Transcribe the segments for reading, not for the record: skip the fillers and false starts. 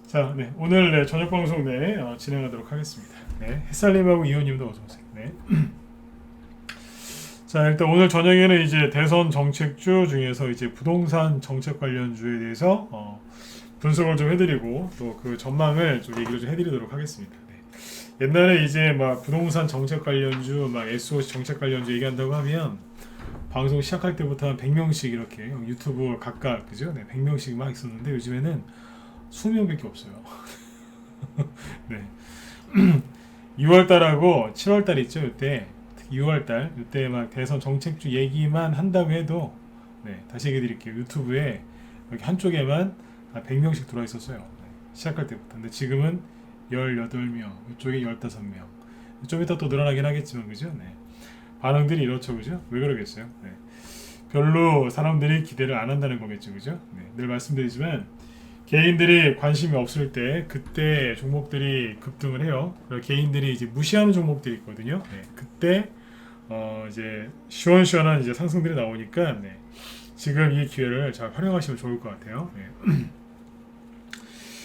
자, 네, 오늘 저녁 방송 진행하도록 하겠습니다. 네, 햇살님하고 이호님도 어서 오세요. 네. 자, 일단 오늘 저녁에는 이제 대선 정책주 중에서 이제 부동산 정책 관련주에 대해서 분석을 좀 해드리고 또 그 전망을 좀 얘기를 좀 해드리도록 하겠습니다. 네. 옛날에 이제 막 부동산 정책 관련주, 막 SOC 정책 관련주 얘기한다고 하면 방송 시작할 때부터 한 100명씩 이렇게 유튜브 각각 그죠? 네, 100명씩 막 있었는데 요즘에는 20명밖에 없어요. 네. 6월달하고 7월달 있죠. 이때 6월달 이때 막 대선 정책주 얘기만 한다고 해도 네, 다시 얘기 드릴게요. 유튜브에 여기 한쪽에만 100명씩 들어와 있었어요. 네, 시작할 때부터. 근데 지금은 18명, 이쪽에 15명. 좀 이따 또 늘어나긴 하겠지만 그죠? 네. 반응들이 이렇죠. 그죠? 왜 그러겠어요? 네. 별로 사람들이 기대를 안 한다는 거겠죠. 그죠? 네. 늘 말씀드리지만 개인들이 관심이 없을 때 그때 종목들이 급등을 해요. 개인들이 이제 무시하는 종목들이 있거든요. 네, 그때 이제 시원시원한 이제 상승들이 나오니까 네, 지금 이 기회를 잘 활용하시면 좋을 것 같아요. 네.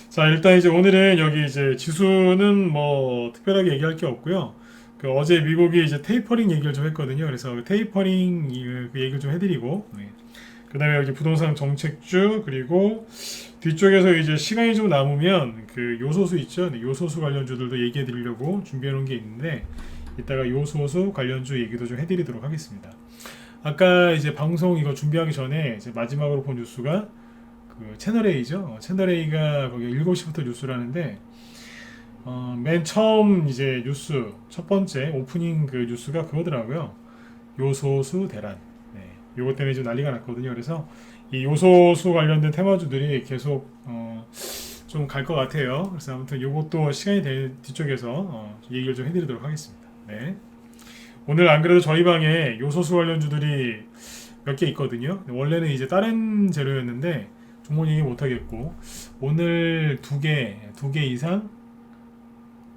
자, 일단 이제 오늘은 여기 이제 지수는 뭐 특별하게 얘기할 게 없고요. 그 어제 미국이 이제 테이퍼링 얘기를 좀 했거든요. 그래서 그 테이퍼링 그 얘기를 좀 해드리고 네. 그 다음에 여기 부동산 정책주 그리고 뒤쪽에서 이제 시간이 좀 남으면 그 요소수 있죠. 네, 요소수 관련주들도 얘기해 드리려고 준비해 놓은 게 있는데 이따가 요소수 관련주 얘기도 좀 해드리도록 하겠습니다. 아까 이제 방송 이거 준비하기 전에 이제 마지막으로 본 뉴스가 그 채널 A죠. 채널 A가 거기 7시부터 뉴스라는데 맨 처음 이제 뉴스 첫 번째 오프닝 그 뉴스가 그거더라고요. 요소수 대란. 네, 요것 때문에 좀 난리가 났거든요. 그래서 이 요소수 관련된 테마주들이 계속 좀 갈 것 같아요. 그래서 아무튼 요것도 시간이 될 뒤쪽에서 얘기를 좀 해드리도록 하겠습니다. 네. 오늘 안 그래도 저희 방에 요소수 관련주들이 몇 개 있거든요. 원래는 이제 다른 재료였는데 종목 얘기 못하겠고 오늘 두 개 이상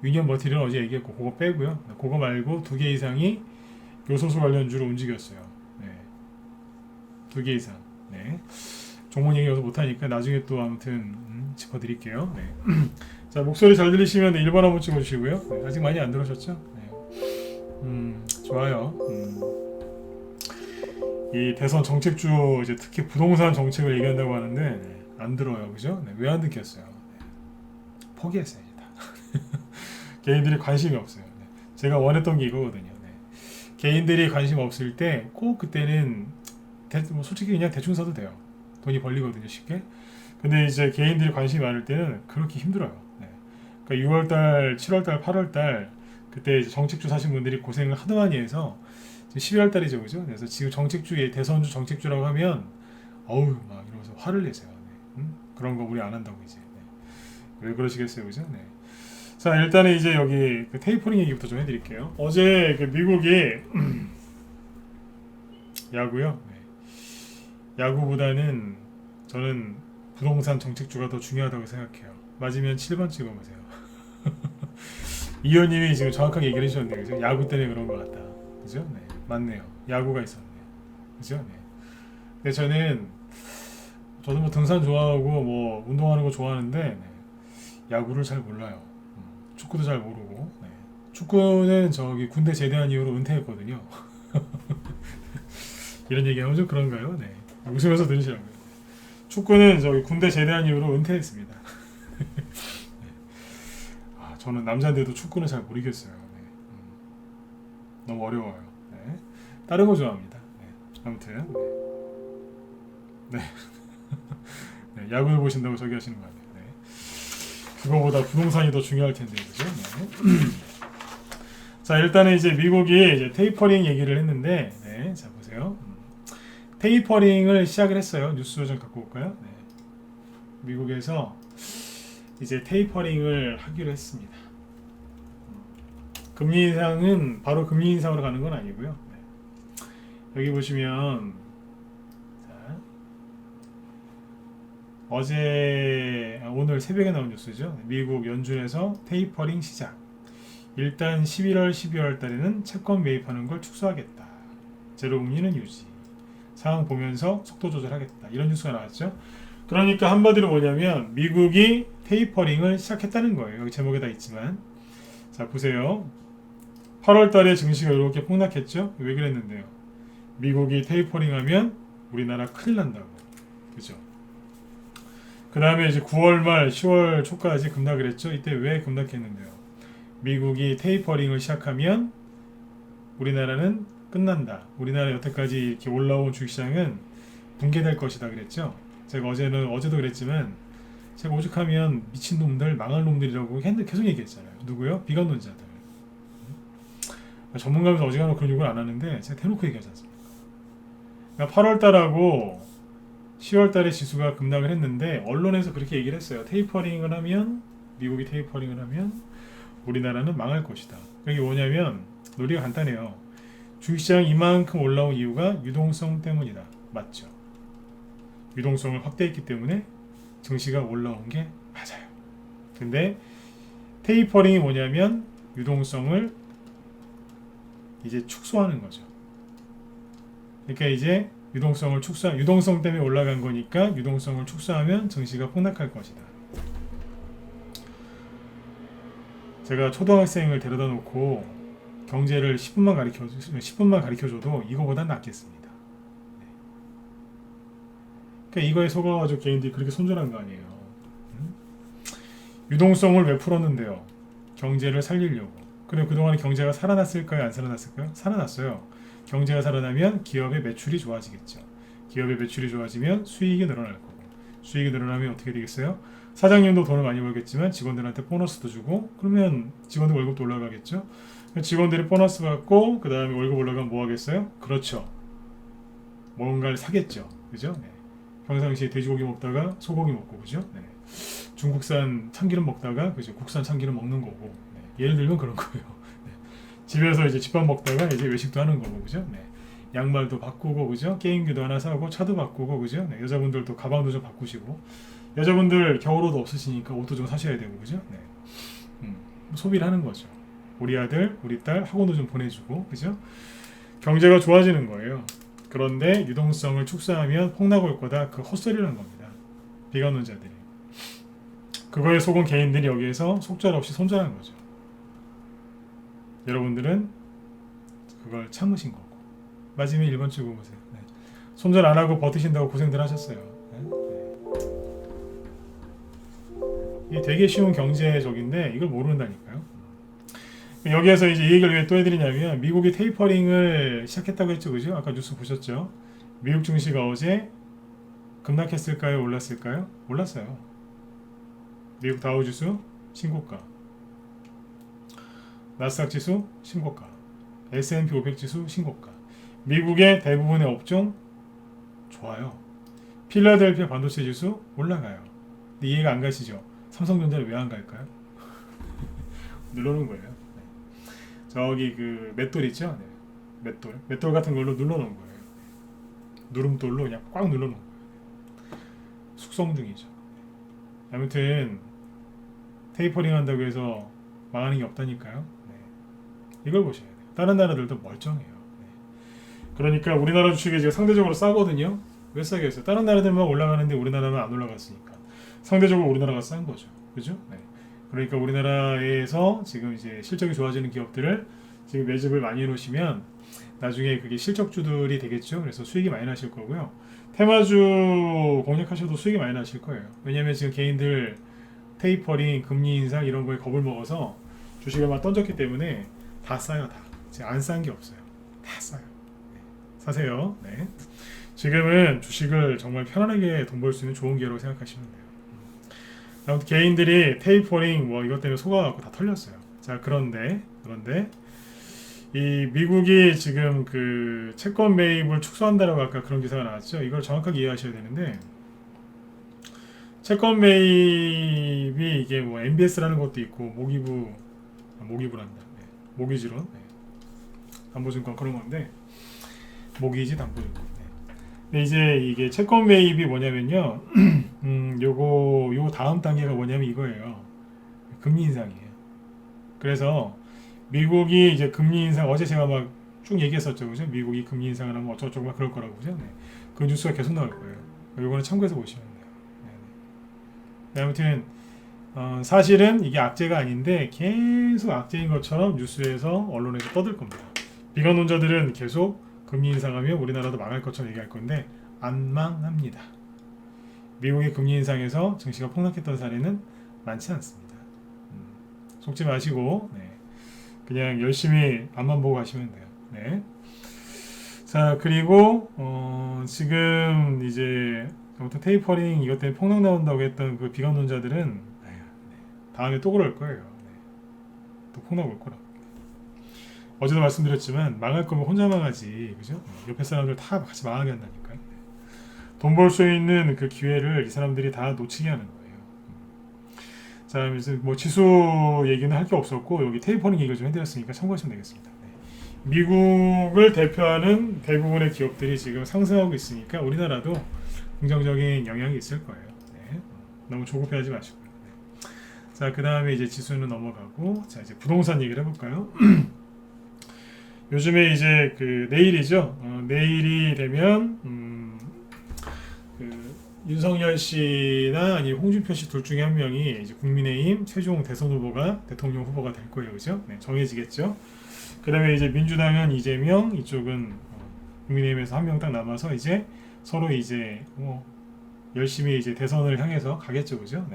유니언 머티리얼 어제 얘기했고 그거 빼고요. 그거 말고 두 개 이상이 요소수 관련주로 움직였어요. 네. 두 개 이상. 네. 종목 얘기 여기서 못하니까 나중에 또 아무튼 짚어드릴게요. 네. 자, 목소리 잘 들리시면 1번 한번 찍어주시고요. 네, 아직 많이 안 들으셨죠? 네. 좋아요. 이 대선 정책주 이제 특히 부동산 정책을 얘기한다고 하는데 네, 안 들어요, 그죠? 네, 왜 안 듣겠어요? 네. 포기했어요, 다. 개인들이 관심이 없어요. 네. 제가 원했던 게 이거거든요. 네. 개인들이 관심 없을 때 꼭 그때는 뭐 솔직히 그냥 대충 사도 돼요. 돈이 벌리거든요, 쉽게. 근데 이제 개인들이 관심이 많을 때는 그렇게 힘들어요. 네. 그러니까 6월달, 7월달, 8월달 그때 이제 정책주 사신 분들이 고생을 하도 많이 해서 11월달이죠, 그죠? 그래서 지금 정책주에 대선주 정책주라고 하면 어우 막 이러면서 화를 내세요. 네. 그런 거 우리 안 한다고 이제. 네. 왜 그러시겠어요, 그죠? 네. 자, 일단은 이제 여기 그 테이퍼링 얘기부터 좀 해드릴게요. 어제 그 미국이 야구요. 네. 야구보다는 저는 부동산 정책주가 더 중요하다고 생각해요. 맞으면 7번 찍어보세요. 이현님이 지금 정확하게 얘기를 해주셨는데 그죠? 야구 때문에 그런 것 같다. 그죠? 네, 맞네요. 야구가 있었네요. 그죠? 네. 근데 저도 뭐 등산 좋아하고 뭐 운동하는 거 좋아하는데 네. 야구를 잘 몰라요. 축구도 잘 모르고 네. 축구는 저기 군대 제대한 이후로 은퇴했거든요. 이런 얘기하면 좀 그런가요? 네. 웃으면서 들으시라고요. 축구는 저기 군대 제대한 이후로 은퇴했습니다. 저는 남자인데도 축구는 잘 모르겠어요. 네. 너무 어려워요. 네. 다른 거 좋아합니다. 네. 아무튼 네. 네. 야구를 보신다고 저기 하시는 거 아니에요. 네. 그거보다 부동산이 더 중요할 텐데 그죠? 네. 자, 일단은 이제 미국이 이제 테이퍼링 얘기를 했는데 네. 자, 보세요. 테이퍼링을 시작을 했어요. 뉴스 좀 갖고 올까요? 네. 미국에서 이제 테이퍼링을 하기로 했습니다. 금리 인상은 바로 금리 인상으로 가는 건 아니고요. 네. 여기 보시면 자, 오늘 새벽에 나온 뉴스죠. 미국 연준에서 테이퍼링 시작. 일단 11월, 12월 달에는 채권 매입하는 걸 축소하겠다. 제로금리는 유지. 상황 보면서 속도 조절하겠다. 이런 뉴스가 나왔죠. 그러니까 한마디로 뭐냐면 미국이 테이퍼링을 시작했다는 거예요. 여기 제목에 다 있지만. 자, 보세요. 8월 달에 증시가 이렇게 폭락했죠? 왜 그랬는데요? 미국이 테이퍼링하면 우리나라 큰일 난다고. 그죠? 그 다음에 이제 9월 말 10월 초까지 급락을 했죠? 이때 왜 급락했는데요? 미국이 테이퍼링을 시작하면 우리나라는 끝난다. 우리나라 여태까지 이렇게 올라온 주식시장은 붕괴될 것이다 그랬죠? 제가 어제도 그랬지만 제가 오죽하면 미친놈들, 망할 놈들이라고 계속 얘기했잖아요. 누구요? 비관론자들. 전문가면서 어지간하면 그런 욕을 안 하는데 제가 대놓고 얘기하지 않습니까? 그러니까 8월 달하고 10월 달에 지수가 급락을 했는데 언론에서 그렇게 얘기를 했어요. 테이퍼링을 하면 미국이 테이퍼링을 하면 우리나라는 망할 것이다. 이게 뭐냐면 논리가 간단해요. 주식시장 이만큼 올라온 이유가 유동성 때문이다. 맞죠? 유동성을 확대했기 때문에 증시가 올라온 게 맞아요. 근데 테이퍼링이 뭐냐면 유동성을 이제 축소하는 거죠. 그러니까 이제 유동성 때문에 올라간 거니까 유동성을 축소하면 증시가 폭락할 것이다. 제가 초등학생을 데려다 놓고 경제를 10분만 가르쳐줘도 이거보다 낫겠습니다. 네. 그러니까 이거에 속아가지고 개인들이 그렇게 손절한 거 아니에요. 유동성을 왜 풀었는데요? 경제를 살리려고. 그리고 그동안 경제가 살아났을까요? 안 살아났을까요? 살아났어요. 경제가 살아나면 기업의 매출이 좋아지겠죠. 기업의 매출이 좋아지면 수익이 늘어날 거고. 수익이 늘어나면 어떻게 되겠어요? 사장님도 돈을 많이 벌겠지만 직원들한테 보너스도 주고 그러면 직원들 월급도 올라가겠죠. 직원들이 보너스 받고 그 다음에 월급 올라가면 뭐 하겠어요? 그렇죠. 뭔가를 사겠죠. 그죠? 네. 평상시에 돼지고기 먹다가 소고기 먹고 그죠? 네. 중국산 참기름 먹다가 그죠? 국산 참기름 먹는 거고. 네. 예를 들면 그런 거예요. 네. 집에서 이제 집밥 먹다가 이제 외식도 하는 거고 그죠? 네. 양말도 바꾸고 그죠? 게임기도 하나 사고 차도 바꾸고 그죠? 네. 여자분들도 가방도 좀 바꾸시고 여자분들 겨울옷도 없으시니까 옷도 좀 사셔야 되고 그죠? 네. 소비를 하는 거죠. 우리 아들, 우리 딸 학원도 좀 보내주고 그죠? 경제가 좋아지는 거예요. 그런데 유동성을 축소하면 폭락 올 거다. 그 헛소리라는 겁니다. 비관론자들이. 그거에 속은 개인들이 여기에서 속절없이 손절한 거죠. 여러분들은 그걸 참으신 거고. 마지막에 1번 줄 보세요. 네. 손절 안 하고 버티신다고 고생들 하셨어요. 네. 이게 되게 쉬운 경제적인데 이걸 모른다니까요. 여기에서 이제 이 얘기를 왜 또 해드리냐면 미국이 테이퍼링을 시작했다고 했죠, 그죠? 아까 뉴스 보셨죠? 미국 증시가 어제 급락했을까요, 올랐을까요? 올랐어요. 미국 다우지수 신고가, 나스닥 지수 신고가, S&P 500 지수 신고가. 미국의 대부분의 업종 좋아요. 필라델피아 반도체 지수 올라가요. 근데 이해가 안 가시죠? 삼성전자를 왜 안 갈까요? 눌러놓은 거예요. 네. 저기 그 맷돌 있죠? 네. 맷돌 같은 걸로 눌러놓은 거예요. 누름돌로 그냥 꽉 눌러놓은 거예요. 숙성 중이죠. 아무튼 테이퍼링 한다고 해서 망하는 게 없다니까요. 네. 이걸 보셔야 돼요. 다른 나라들도 멀쩡해요. 네. 그러니까 우리나라 주식이 지금 상대적으로 싸거든요. 왜 싸게 했어요? 다른 나라들만 올라가는데 우리나라만 안 올라갔으니까 상대적으로 우리나라가 싼 거죠. 그죠? 네. 그러니까 우리나라에서 지금 이제 실적이 좋아지는 기업들을 지금 매집을 많이 해놓으시면 나중에 그게 실적주들이 되겠죠. 그래서 수익이 많이 나실 거고요. 테마주 공략하셔도 수익이 많이 나실 거예요. 왜냐하면 지금 개인들 테이퍼링, 금리 인상 이런 거에 겁을 먹어서 주식을 막 던졌기 때문에 다 싸요. 다. 안 싼 게 없어요. 다 싸요. 네. 사세요. 네. 지금은 주식을 정말 편안하게 돈 벌 수 있는 좋은 기회라고 생각하시면 돼요. 아무튼 개인들이 테이퍼링 뭐 이것 때문에 속아갖고 다 털렸어요. 자, 그런데 이 미국이 지금 그 채권 매입을 축소한다라고 아까 그런 기사가 나왔죠. 이걸 정확하게 이해하셔야 되는데 채권 매입이 이게 뭐 MBS라는 것도 있고 모기부란다. 네. 모기지론, 네. 담보증권 그런 건데 모기지 담보증권. 네. 근데 이제 이게 채권 매입이 뭐냐면요. 요거 다음 단계가 뭐냐면 이거예요. 금리 인상이에요. 그래서 미국이 이제 금리 인상 어제 제가 막 쭉 얘기했었죠, 그죠? 미국이 금리 인상을 하면 어쩌고저쩌고 막 그럴 거라고 그죠? 네. 그 뉴스가 계속 나올 거예요. 요거는 참고해서 보시면 돼요. 아무튼 사실은 이게 악재가 아닌데 계속 악재인 것처럼 뉴스에서 언론에서 떠들 겁니다. 비관론자들은 계속 금리 인상하면 우리나라도 망할 것처럼 얘기할 건데 안 망합니다. 미국의 금리 인상에서 증시가 폭락했던 사례는 많지 않습니다. 속지 마시고 그냥 열심히 앞만 보고 가시면 돼요. 네. 자, 그리고 지금 이제 아무튼 테이퍼링 이것 때문에 폭락 나온다고 했던 그 비관론자들은 다음에 또 그럴 거예요. 또 폭락 올 거라. 어제도 말씀드렸지만 망할 거면 혼자 망하지, 그죠? 옆에 사람들 다 같이 망하게 한다니까요. 돈 벌 수 있는 그 기회를 이 사람들이 다 놓치게 하는 거예요. 자, 그래서 뭐 지수 얘기는 할 게 없었고 여기 테이퍼링 얘기를 좀 해드렸으니까 참고하시면 되겠습니다. 미국을 대표하는 대부분의 기업들이 지금 상승하고 있으니까 우리나라도 긍정적인 영향이 있을 거예요. 너무 조급해하지 마시고요. 자, 그 다음에 이제 지수는 넘어가고, 자, 이제 부동산 얘기를 해볼까요? 요즘에 이제 그 내일이죠. 내일이 되면 그 윤석열 씨나 아니 홍준표 씨 둘 중에 한 명이 이제 국민의힘 최종 대선 후보가 대통령 후보가 될 거예요, 그죠? 정해지겠죠. 그다음에 이제 민주당은 이재명, 이쪽은 국민의힘에서 한 명 딱 남아서 이제 서로 이제 열심히 이제 대선을 향해서 가겠죠, 그죠?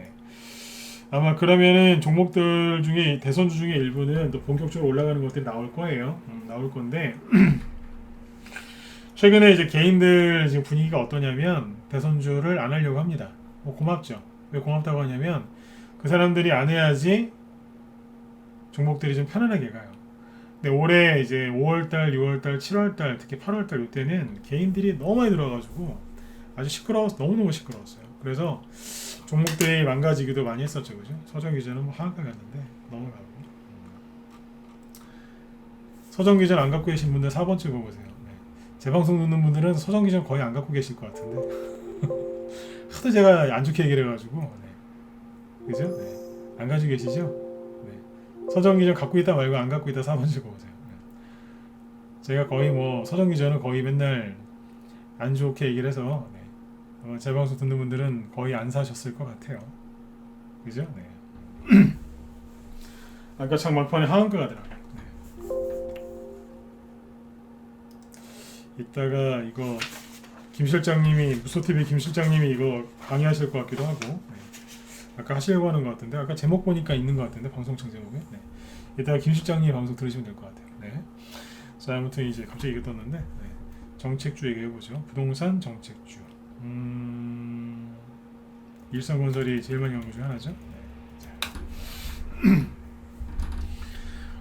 아마 그러면은 종목들 중에 대선주 중에 일부는 또 본격적으로 올라가는 것들이 나올 거예요. 나올 건데 최근에 이제 개인들 지금 분위기가 어떠냐면 대선주를 안 하려고 합니다. 고맙죠. 왜 고맙다고 하냐면 그 사람들이 안 해야지 종목들이 좀 편안하게 가요. 근데 올해 이제 5월달, 6월달, 7월달, 특히 8월달 이때는 개인들이 너무 많이 들어와가지고 아주 시끄러워서 너무너무 시끄러웠어요. 그래서 종목들이 망가지기도 많이 했었죠, 그죠? 서정기전은 뭐 하한가 갔는데 넘어가고. 서정기전 안 갖고 계신 분들 4번 찍어보세요. 제 방송 듣는 분들은 서정기전 거의 안 갖고 계실 것 같은데 하도 제가 안 좋게 얘기를 해가지고 그죠? 안 가지고 계시죠? 서정기전 갖고 있다 말고 안 갖고 있다 4번 찍어보세요. 제가 거의 뭐 서정기전은 거의 맨날 안 좋게 얘기를 해서 제 방송 듣는 분들은 거의 안 사셨을 것 같아요. 그죠? 아까 참 막판에 하한가 가더라고요. 이따가 이거 김 실장님이 무소TV 김 실장님이 이거 강의하실 것 같기도 하고 아까 하시려고 하는 것 같은데 아까 제목 보니까 있는 것 같은데 방송청 제목에 이따가 김 실장님 방송 들으시면 될 것 같아요. 자, 아무튼 이제 갑자기 이게 떴는데 정책주 얘기해보죠. 부동산 정책주 일성건설이 제일 많이 나온 중 하나죠.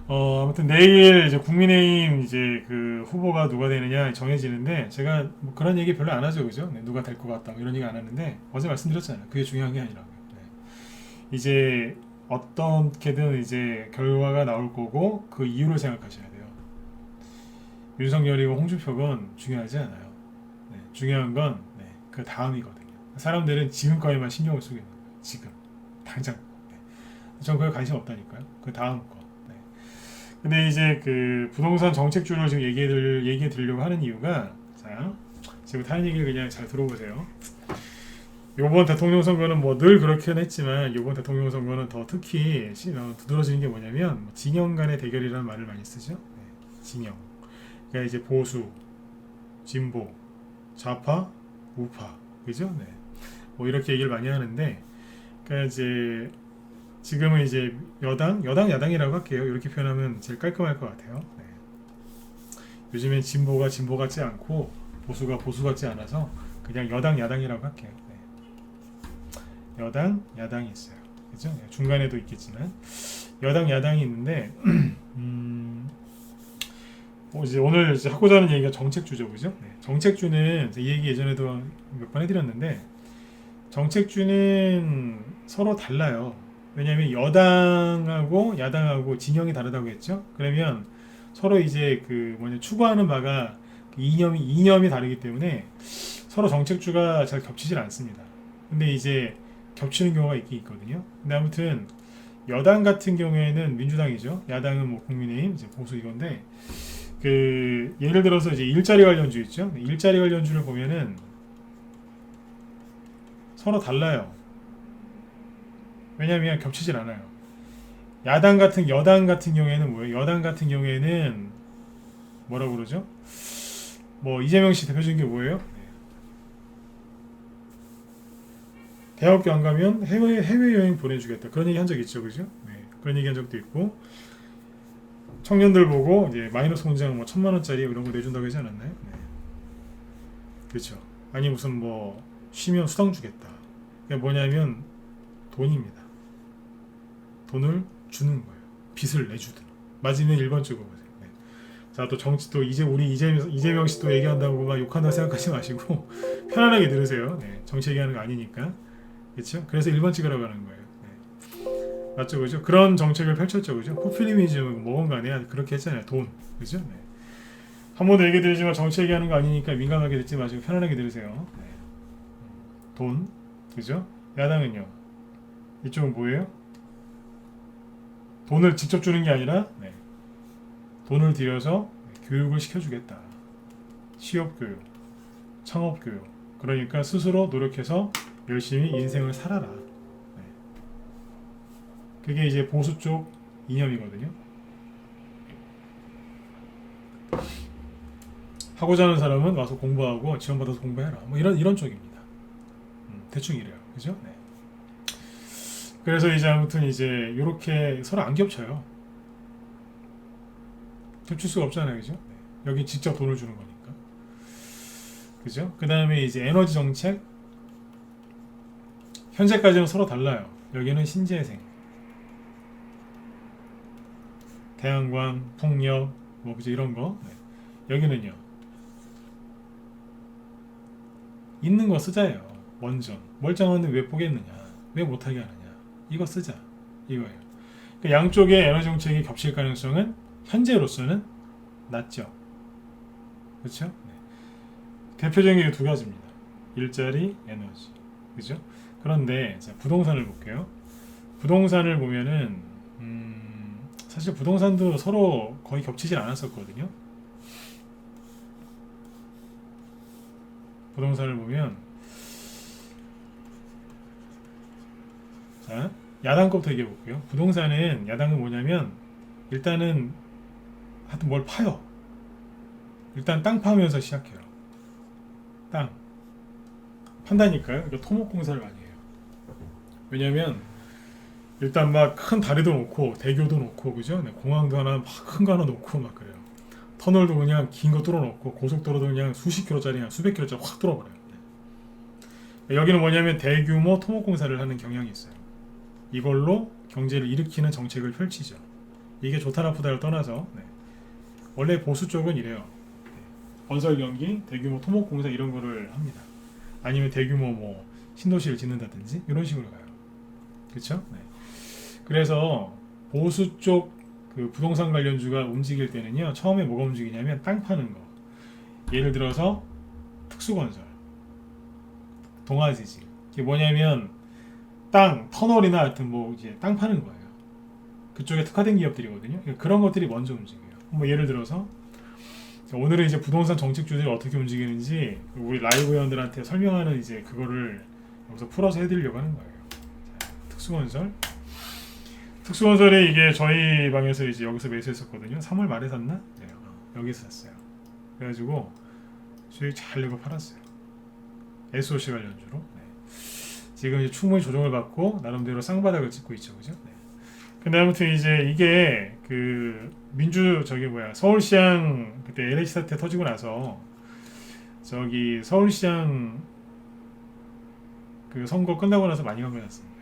아무튼 내일 이제 국민의힘 이제 그 후보가 누가 되느냐 정해지는데 제가 뭐 그런 얘기 별로 안 하죠, 그죠? 누가 될 것 같다 뭐 이런 얘기 안 하는데 어제 말씀드렸잖아요. 그게 중요한 게 아니라고요. 이제 어떻게든 이제 결과가 나올 거고 그 이유를 생각하셔야 돼요. 윤석열이고 홍준표건 중요하지 않아요. 중요한 건 그 다음이거든요. 사람들은 지금 거에만 신경을 쓰고 있는 거예요. 지금 당장. 전 그게 관심 없다니까요. 그 다음 거. 근데 이제 그 부동산 정책주를 지금 얘기해 드리려고 하는 이유가 자, 지금부터 하는 얘기를 그냥 잘 들어보세요. 요번 대통령 선거는 뭐 늘 그렇긴 했지만 요번 대통령 선거는 더 특히 두드러지는 게 뭐냐면 진영 간의 대결이라는 말을 많이 쓰죠. 진영. 그러니까 이제 보수, 진보, 좌파, 우파, 그죠? 뭐 이렇게 얘기를 많이 하는데, 그러니까 이제 지금은 이제 여당, 야당이라고 할게요. 이렇게 표현하면 제일 깔끔할 것 같아요. 요즘엔 진보가 진보 같지 않고 보수가 보수 같지 않아서 그냥 여당, 야당이라고 할게요. 여당, 야당이 있어요. 그죠? 중간에도 있겠지만 여당, 야당이 있는데 이제 오늘 이제 하고자 하는 얘기가 정책주죠, 그죠? 정책주는 이 얘기 예전에도 몇 번 해드렸는데 정책주는 서로 달라요. 왜냐하면 여당하고 야당하고 진영이 다르다고 했죠. 그러면 서로 이제 그 추구하는 바가 이념이 다르기 때문에 서로 정책주가 잘 겹치질 않습니다. 근데 이제 겹치는 경우가 있거든요. 근데 아무튼 여당 같은 경우에는 민주당이죠. 야당은 뭐 국민의힘, 이제 보수 이건데 그 예를 들어서 이제 일자리 관련주 있죠. 일자리 관련주를 보면은 서로 달라요. 왜냐하면 겹치질 않아요. 여당 같은 경우에는 뭐예요? 여당 같은 경우에는 뭐라고 그러죠? 뭐 이재명 씨 대표적인 게 뭐예요? 대학교 안 가면 해외 여행 보내주겠다. 그런 얘기 한 적 있죠, 그죠? 네, 그런 얘기 한 적도 있고 청년들 보고 이제 마이너스 공장 뭐 1,000만 원짜리 이런 거 내준다고 하지 않았나요? 네. 그렇죠. 아니 무슨 뭐 쉬면 수당 주겠다. 그게 뭐냐면 돈입니다. 돈을 주는 거예요. 빚을 내주든 맞으면 1번 쪽으로 보세요. 네. 자, 또 정치 또 이제 우리 이재명 씨 또 얘기한다고 막 욕한다 생각하지 마시고 편안하게 들으세요. 네. 정치 얘기하는 거 아니니까. 그렇죠? 그래서 1번 찍으라고 하는 거예요. 네. 맞죠, 그죠? 그런 정책을 펼쳤죠, 그죠? 포퓰리즘 뭐건 간에 그렇게 했잖아요. 돈, 그죠? 네. 한 번도 얘기 드리지만 정치 얘기하는 거 아니니까 민감하게 듣지 마시고 편안하게 들으세요. 네. 돈, 그죠? 야당은요. 이쪽은 뭐예요? 돈을 직접 주는 게 아니라 네. 돈을 들여서 교육을 시켜주겠다. 취업교육, 창업교육. 그러니까 스스로 노력해서 열심히 인생을 살아라. 네. 그게 이제 보수 쪽 이념이거든요. 하고자 하는 사람은 와서 공부하고 지원받아서 공부해라. 뭐 이런 쪽입니다. 대충 이래요. 그죠? 네. 그래서 이제 아무튼 이제 이렇게 서로 안 겹쳐요. 겹칠 수가 없잖아요, 그죠? 네. 여기 직접 돈을 주는 거니까, 그죠? 그 다음에 이제 에너지 정책, 현재까지는 서로 달라요. 여기는 신재생, 태양광, 풍력, 뭐 그죠 이런 거. 네. 여기는요, 있는 거 쓰자예요. 원전, 멀쩡한데 왜 보겠느냐, 왜 못하게 하느냐, 이거 쓰자, 이거예요. 그러니까 양쪽의 에너지 정책이 겹칠 가능성은 현재로서는 낮죠. 그렇죠? 네. 대표적인 게 두 가지입니다. 일자리, 에너지. 그죠? 그런데 자, 부동산을 볼게요. 부동산을 보면은 사실 부동산도 서로 거의 겹치질 않았었거든요. 부동산을 보면 자, 야당 거부터 얘기해 볼게요. 부동산은 야당은 뭐냐면 일단은 하여튼 뭘 파요. 일단 땅 파면서 시작해요. 땅 판다니까요. 그러니까 토목공사를 많이 해요. 왜냐면 일단 막 큰 다리도 놓고 대교도 놓고 그죠? 네, 공항도 하나 막 큰 거 하나 놓고 막 그래요. 터널도 그냥 긴 거 뚫어 놓고 고속도로도 그냥 수십 킬로짜리 그냥 수백 킬로짜리 확 뚫어버려요. 네. 여기는 뭐냐면 대규모 토목공사를 하는 경향이 있어요. 이걸로 경제를 일으키는 정책을 펼치죠. 이게 좋다 나쁘다를 떠나서 네. 원래 보수 쪽은 이래요. 네. 건설 경기, 대규모 토목공사 이런 거를 합니다. 아니면 대규모 뭐 신도시를 짓는다든지 이런 식으로 가요. 그렇죠? 네. 그래서 보수 쪽 그 부동산 관련주가 움직일 때는요. 처음에 뭐가 움직이냐면 땅 파는 거. 예를 들어서 특수건설, 동아지질. 이게 뭐냐면 땅, 터널이나 하여튼 뭐 이제 땅 파는 거예요. 그쪽에 특화된 기업들이거든요. 그러니까 그런 것들이 먼저 움직여요. 뭐 예를 들어서 오늘은 이제 부동산 정책주들이 어떻게 움직이는지 우리 라이브 회원들한테 설명하는 이제 그거를 여기서 풀어서 해드리려고 하는 거예요. 자, 특수건설. 특수건설에 이게 저희 방에서 이제 여기서 매수했었거든요. 3월 말에 샀나? 네, 여기서 샀어요. 그래가지고 수익 잘 내고 팔았어요. SOC 관련주로. 네. 지금 이제 충분히 조정을 받고 나름대로 쌍바닥을 찍고 있죠, 그죠? 네. 근데 아무튼 이제 이게 그 서울시장 그때 LH 사태 터지고 나서 저기 서울시장 그 선거 끝나고 나서 많이 감겨놨습니다.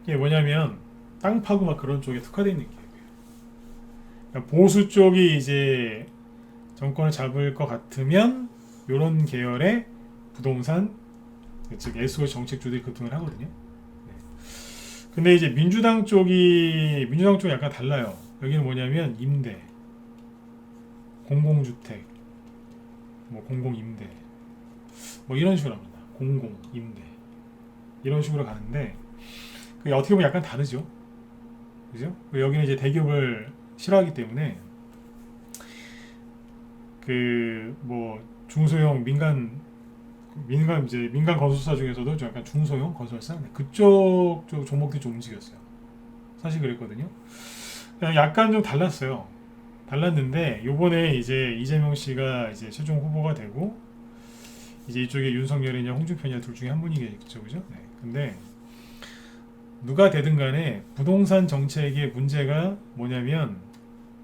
이게 뭐냐면 땅 파고 막 그런 쪽에 특화되어 있는 기업이에요. 그러니까 보수 쪽이 이제 정권을 잡을 것 같으면 이런 계열의 부동산 즉 SOC 정책주들이 급등을 하거든요. 근데 이제 민주당 쪽이 약간 달라요. 여기는 뭐냐면 임대, 공공주택, 뭐 공공임대, 뭐 이런 식으로 합니다. 공공임대 이런 식으로 가는데 그게 어떻게 보면 약간 다르죠. 그죠? 여기는 이제 대기업을 싫어하기 때문에 그 뭐 중소형 민간 민간 건설사 중에서도 좀 약간 중소형 건설사 그쪽 종목들이 좀 움직였어요. 사실 그랬거든요. 그냥 약간 좀 달랐어요. 달랐는데 요번에 이제 이재명 씨가 이제 최종 후보가 되고 이제 이쪽에 윤석열이냐 홍준표냐 둘 중에 한 분이겠죠, 그죠? 네. 근데 누가 되든 간에 부동산 정책의 문제가 뭐냐면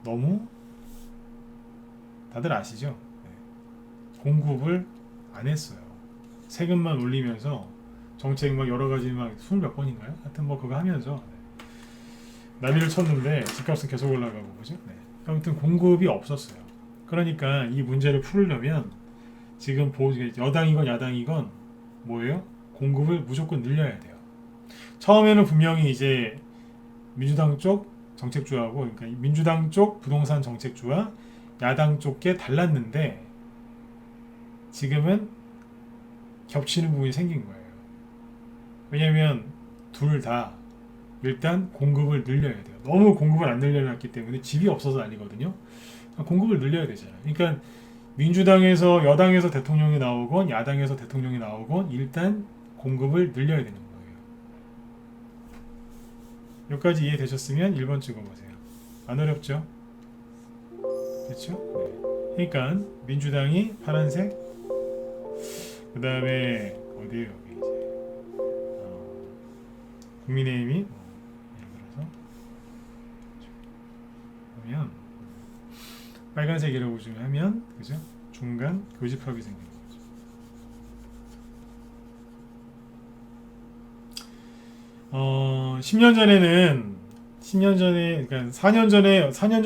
너무 다들 아시죠? 네. 공급을 안 했어요. 세금만 올리면서 정책 막 여러 가지 막 20몇 번인가요? 하여튼 뭐 그거 하면서 난리를 쳤는데 집값은 계속 올라가고 그죠? 네. 아무튼 공급이 없었어요. 그러니까 이 문제를 풀려면 지금 여당이건 야당이건 뭐예요? 공급을 무조건 늘려야 돼요. 처음에는 분명히 이제 민주당 쪽 정책주하고 그러니까 민주당 쪽 부동산 정책주와 야당 쪽게 달랐는데 지금은 겹치는 부분이 생긴 거예요. 왜냐하면 둘 다 일단 공급을 늘려야 돼요. 너무 공급을 안 늘려놨기 때문에 집이 없어서 아니거든요. 공급을 늘려야 되잖아요. 그러니까 민주당에서 여당에서 대통령이 나오건 야당에서 대통령이 나오건 일단 공급을 늘려야 되는 거예요. 여기까지 이해되셨으면 1번 찍어보세요. 안 어렵죠? 그렇죠? 네. 그러니까 민주당이 파란색, 그 다음에 어디에요? 여기 이제 국민의힘이 예를 들어서 하면 빨간색이라고 좀 하면 그죠? 중간 교집합이 생기는 거죠. 10년 전에 그러니까 4년 전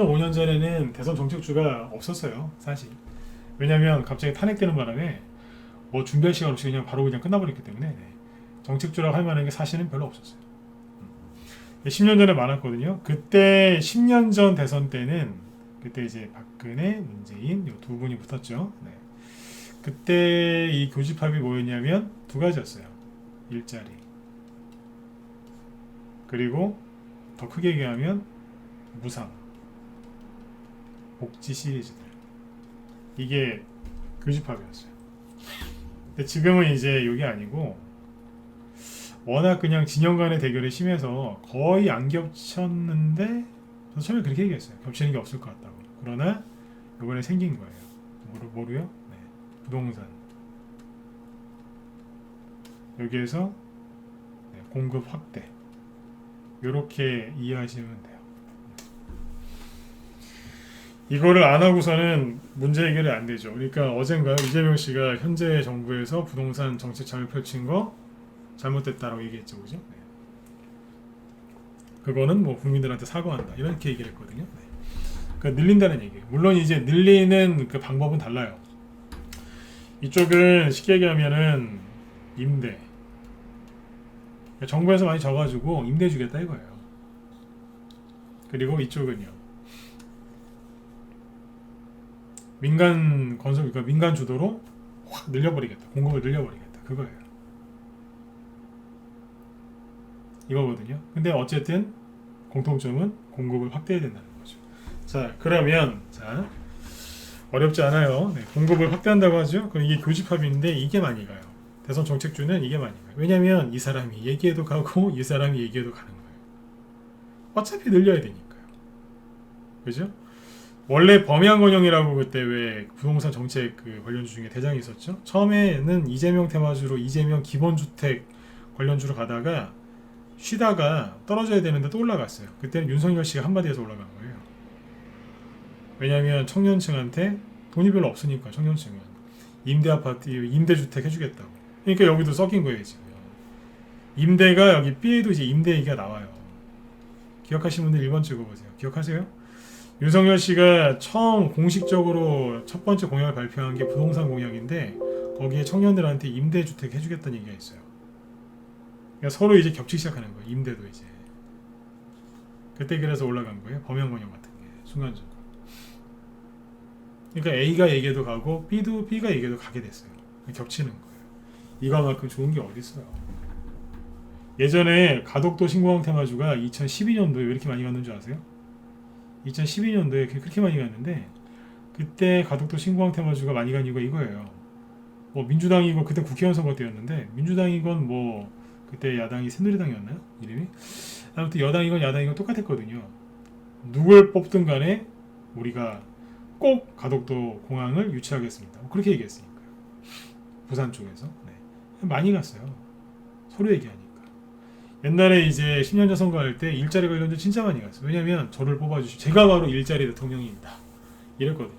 5년 전에는 대선 정책주가 없었어요, 사실. 왜냐면 갑자기 탄핵되는 바람에 뭐 준비할 시간 없이 그냥 바로 그냥 끝나버렸기 때문에 정책주라고 할 만한 게 사실은 별로 없었어요. 10년 전에 많았거든요. 그때 10년 전 대선 때는 그때 이제 박근혜, 문재인 이 두 분이 붙었죠. 네. 그때 이 교집합이 뭐였냐면 두 가지였어요. 일자리 그리고 더 크게 얘기하면 무상, 복지 시리즈들 이게 교집합이었어요. 근데 지금은 이제 이게 아니고 워낙 그냥 진영 간의 대결이 심해서 거의 안 겹쳤는데 저도 처음에 그렇게 얘기했어요. 겹치는 게 없을 것 같다고. 그러나 이번에 생긴 거예요. 뭐로요? 네. 부동산. 여기에서 네, 공급 확대. 이렇게 이해하시면 돼요. 이거를 안 하고서는 문제 해결이 안 되죠. 그러니까 어젠가요? 이재명 씨가 현재 정부에서 부동산 정책 잘못 펼친 거 잘못됐다라고 얘기했죠, 그죠? 네. 그거는 뭐 국민들한테 사과한다 이렇게 얘기를 했거든요. 네. 그러니까 늘린다는 얘기예요. 물론 이제 늘리는 그 방법은 달라요. 이쪽은 쉽게 얘기하면은 임대. 정부에서 많이 져가지고 임대 주겠다 이거예요. 그리고 이쪽은요. 민간 건설, 그러니까 민간 주도로 확 늘려버리겠다. 공급을 늘려버리겠다. 그거예요. 이거거든요. 근데 어쨌든 공통점은 공급을 확대해야 된다는 거죠. 자, 그러면 자 어렵지 않아요. 네, 공급을 확대한다고 하죠. 그럼 이게 교집합인데 이게 많이 가요. 대선 정책주는 이게 많이 가요. 왜냐면 이 사람이 얘기해도 가고 이 사람이 얘기해도 가는 거예요. 어차피 늘려야 되니까요. 그죠? 원래 범양건영이라고 그때 왜 부동산 정책 그 관련주 중에 대장이 있었죠. 처음에는 이재명 테마주로 이재명 기본주택 관련주로 가다가 쉬다가 떨어져야 되는데 또 올라갔어요. 그때는 윤석열 씨가 한마디에서 올라간 거예요. 왜냐하면 청년층한테 돈이 별로 없으니까 청년층은 임대 아파트, 임대주택 해주겠다고. 그러니까 여기도 섞인 거예요 지금. 임대가 여기 B에도 이제 임대 얘기가 나와요. 기억하시는 분들 1번 찍어보세요. 기억하세요? 윤석열 씨가 처음 공식적으로 첫 번째 공약을 발표한 게 부동산 공약인데 거기에 청년들한테 임대주택 해주겠다는 얘기가 있어요. 그러니까 서로 이제 겹치기 시작하는 거예요. 임대도 이제. 그때 그래서 올라간 거예요. 범양건영 같은 게 순간적으로. 그러니까 A가 얘기해도 가고 B가 얘기해도 가게 됐어요. 겹치는 거예요. 이거만큼 좋은 게 어디 있어요. 예전에 가덕도 신공항 테마주가 2012년도에 왜 이렇게 많이 갔는 줄 아세요? 2012년도에 그렇게 많이 갔는데 그때 가덕도 신공항 테마주가 많이 간 이유가 이거예요. 뭐 민주당이건 그때 국회의원 선거 때였는데 민주당이건 뭐 그때 야당이 새누리당이었나요? 이름이? 아무튼 여당이건 야당이건 똑같았거든요. 누굴 뽑든 간에 우리가 꼭 가덕도 공항을 유치하겠습니다. 뭐 그렇게 얘기했으니까요. 부산 쪽에서. 네. 많이 갔어요. 서로 얘기하니까. 옛날에 이제 10년 전 선거할 때 일자리 관련주 진짜 많이 갔어요. 왜냐면 저를 뽑아주시고 제가 바로 일자리 대통령입니다. 이랬거든요.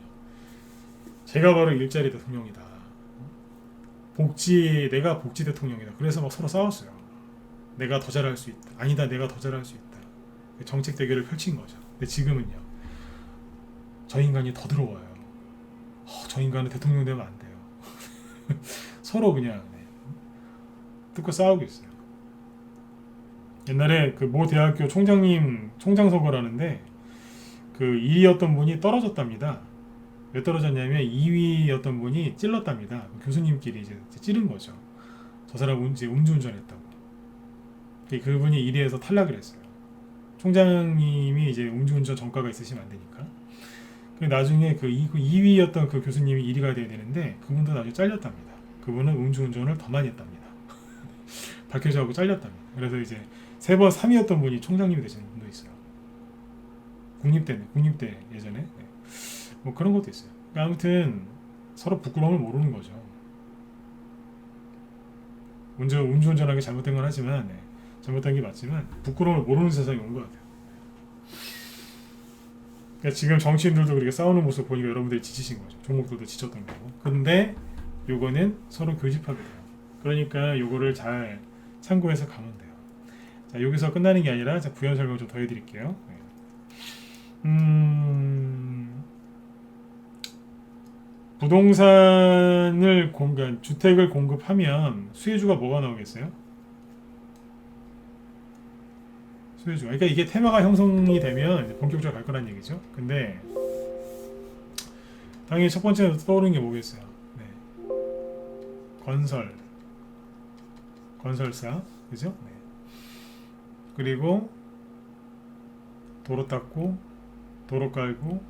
제가 바로 일자리 대통령이다. 내가 복지 대통령이다. 그래서 막 서로 싸웠어요. 내가 더 잘할 수 있다. 아니다, 내가 더 잘할 수 있다. 정책 대결을 펼친 거죠. 근데 지금은요. 저 인간이 더 들어와요. 저 인간은 대통령 되면 안 돼요. 서로 그냥 뜯고 싸우고 있어요. 옛날에 그 모 대학교 총장 선거를 하는데 그 2위였던 분이 떨어졌답니다. 왜 떨어졌냐면 2위였던 분이 찔렀답니다. 교수님끼리 이제 찌른 거죠. 저 사람은 이제 음주운전했다고. 그분이 1위에서 탈락을 했어요. 총장님이 이제 음주운전 전과가 있으시면 안 되니까. 나중에 그 2위였던 그 교수님이 1위가 돼야 되는데 그분도 나중에 잘렸답니다. 그분은 음주운전을 더 많이 했답니다. 밝혀져고 잘렸답니다. 그래서 이제 3번 3위였던 분이 총장님이 되신 분도 있어요. 국립대 예전에. 뭐 그런 것도 있어요. 그러니까 아무튼 서로 부끄러움을 모르는 거죠. 음주운전하는 게 잘못된 건 하지만 잘못된 게 맞지만 부끄러움을 모르는 세상이 온 것 같아요. 그러니까 지금 정치인들도 그렇게 싸우는 모습 보니까 여러분들이 지치신 거죠. 종목들도 지쳤던 거고. 근데 요거는 서로 교집하게 돼요. 그러니까 요거를 잘 참고해서 가면 돼요. 자, 여기서 끝나는 게 아니라 부연 설명 좀 더 해드릴게요. 부동산을 주택을 공급하면 수혜주가 뭐가 나오겠어요? 수혜주가. 그러니까 이게 테마가 형성이 되면 이제 본격적으로 갈 거란 얘기죠. 근데 당연히 첫 번째 떠오르는 게 뭐겠어요? 건설사, 그죠? 그리고 도로 닦고, 도로 깔고,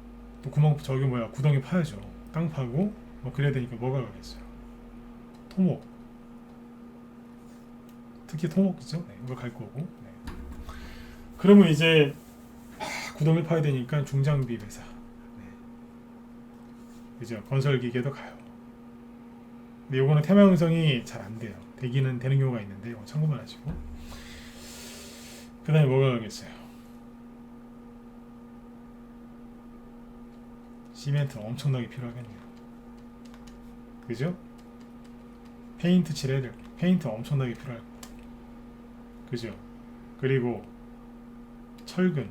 또 구덩이 파야죠. 땅 파고, 뭐 그래야 되니까 뭐가 가겠어요? 토목. 특히 토목이죠. 이거 갈 거고. 그러면 이제 구덩이 파야 되니까 중장비 회사. 그죠? 건설 기계도 가요. 근데 요거는 테마 형성이 잘 안 돼요. 되기는 되는 경우가 있는데 이거 참고만 하시고. 그 다음에 뭐가 가겠어요? 시멘트 엄청나게 필요하겠네요. 그죠? 페인트 칠해야 될 페인트 엄청나게 필요할 거고. 그죠? 그리고 철강,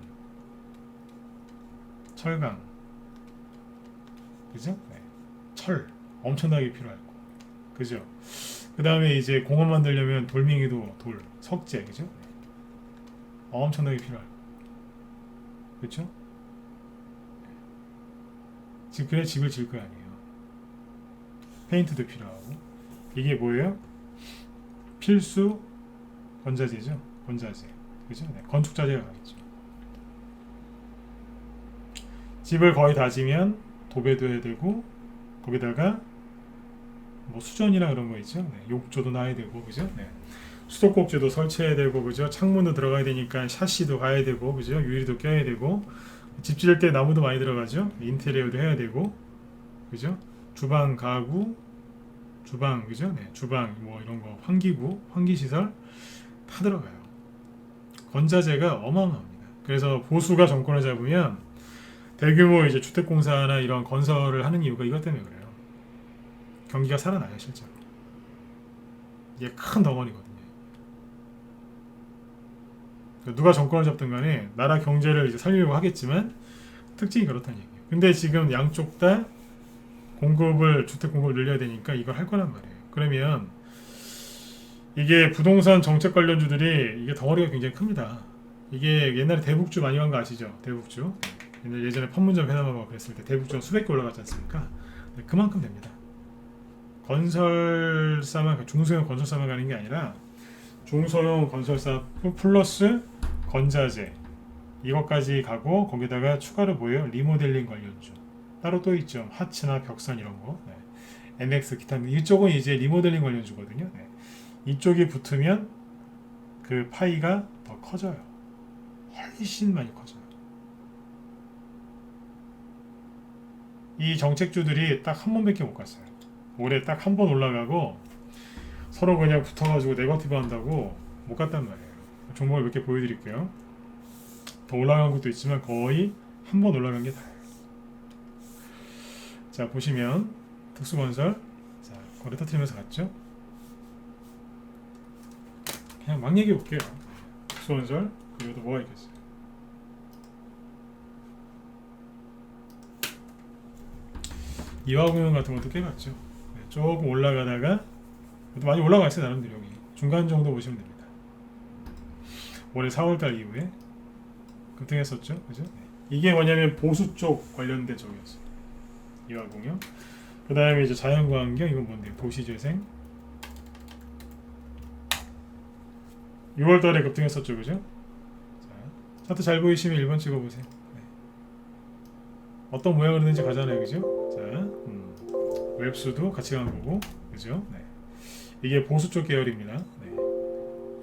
그죠? 철 엄청나게 필요할 거, 그죠? 그 다음에 이제 공원 만들려면 돌멩이도 석재, 그죠? 엄청나게 필요할 거, 그렇죠? 그래 집을 지을 거 아니에요. 페인트도 필요하고. 이게 뭐예요? 필수 건자재죠. 건자재, 그죠? 건축자재가 가겠죠. 집을 거의 다 지면 도배도 해야 되고, 거기다가 뭐 수전이나 그런 거 있죠. 욕조도 놔야 되고, 그죠? 수도꼭지도 설치해야 되고, 그죠? 창문도 들어가야 되니까 샤시도 가야 되고, 그죠? 유리도 껴야 되고, 집 지을 때 나무도 많이 들어가죠. 인테리어도 해야 되고, 그죠? 주방 가구, 그죠? 주방 뭐 이런 거 환기구, 환기시설 다 들어가요. 건자재가 어마어마합니다. 그래서 보수가 정권을 잡으면 대규모 이제 주택공사나 이런 건설을 하는 이유가 이것 때문에 그래요. 경기가 살아나요, 실제로. 이게 큰 덩어리거든요. 누가 정권을 잡든 간에 나라 경제를 이제 살리려고 하겠지만 특징이 그렇다는 얘기예요. 근데 지금 양쪽 다 주택 공급을 늘려야 되니까 이걸 할 거란 말이에요. 그러면 이게 부동산 정책 관련주들이 이게 덩어리가 굉장히 큽니다. 이게 옛날에 대북주 많이 간 거 아시죠? 대북주. 예전에 판문점 회담하고 그랬을 때 대북주 수백 개 올라갔지 않습니까? 그만큼 됩니다. 중소형 건설사만 가는 게 아니라 중소형 건설사 플러스 건자재 이것까지 가고, 거기다가 추가로 뭐예요? 리모델링 관련주 따로 또 있죠. 하츠나 벽산 이런 거. NX 기타 이쪽은 이제 리모델링 관련주거든요. 네. 이쪽이 붙으면 그 파이가 더 커져요. 훨씬 많이 커져요. 이 정책주들이 딱 한 번밖에 못 갔어요. 올해 딱 한 번 올라가고 서로 그냥 붙어가지고 네거티브 한다고 못 갔단 말이에요. 종목을 몇 개 보여드릴게요. 더 올라간 것도 있지만 거의 한 번 올라간 게 다예요. 자, 보시면 특수건설, 자, 거래 터트리면서 갔죠. 그냥 막 얘기해 볼게요. 특수건설, 그리고 또 뭐가 있겠어요. 이화공영 같은 것도 꽤 갔죠. 네, 조금 올라가다가 많이 올라갔어요. 나름대로 여기 중간 정도 보시면 됩니다. 올해 4월달 이후에 급등했었죠, 그죠? 네. 이게 뭐냐면 보수 쪽 관련된 쪽이었어요. 이화공영. 그 다음에 이제 자연광경, 이건 뭔데요? 도시재생. 6월달에 급등했었죠, 그죠? 자, 차트 잘 보이시면 1번 찍어보세요. 네. 어떤 모양을 했는지 가잖아요, 그죠? 자, 웹수도 같이 가는 거고, 그죠? 네. 이게 보수 쪽 계열입니다. 네.